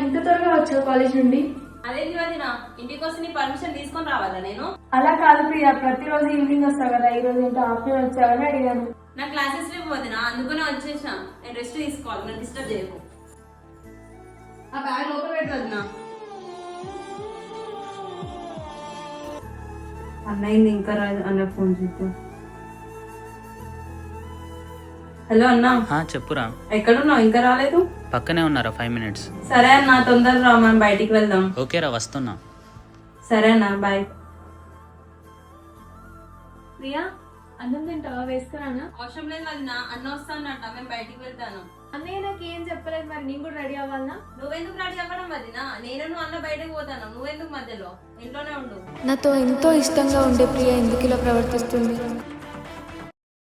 ఇంత త్వరగా వచ్చావు కాలేజ్ నుండి? అదేంటి వదిన, ఇంటికి వస్తే నీ పర్మిషన్ తీసుకొని రావాలా నేను? అలా కాదు ప్రియా, ప్రతిరోజు ఈవినింగ్ వస్తావు కదా, ఈ రోజు ఏంటో ఆఫ్టర్నూన్ వచ్చావని అడిగాను. నా క్లాసెస్ లేవు వదిన, అందుకనే వచ్చేసిన. నేను రెస్ట్ తీసుకోవాలి, నన్ను డిస్టర్బ్ చేయకు. ఆ బ్యాగ్ లోపల పెట్టు వదిన. అన్నయింది ఇంకా రాదు. అన్న ఫోన్ చూద్దాం. హలో అన్నా. చెప్పురా. ఎక్కడున్నావు? ఇంకా రాలేదు? పక్కనే ఉన్నారా? 5 minutes. సరే అన్న, తొందరగా రా, మనం బయటికి వెళ్దాం. ఓకేరా, వస్తున్నా. సరే అన్న, బాయ్. ప్రియా, అన్నం తింటావా? వేసుకురానా? అవసరం లేదు వదిన, అన్న వస్తానంట, మేము బయటికి వెళ్తాను. అన్నయ్య నాకు ఏం చెప్పలేదు, మరి నేను కూడా రెడీ అవ్వాలనా? నువ్వెందుకు రెడీ అవ్వడం వదిన? నేను నువ్వు అన్న బయటకు పోతాను, నువ్వెందుకు మధ్యలో? ఇంట్లోనే ఉండు. నాతో ఎంతో ఇష్టంగా ఉండే ప్రియ ఎందుకు ఇలా ప్రవర్తిస్తుంది?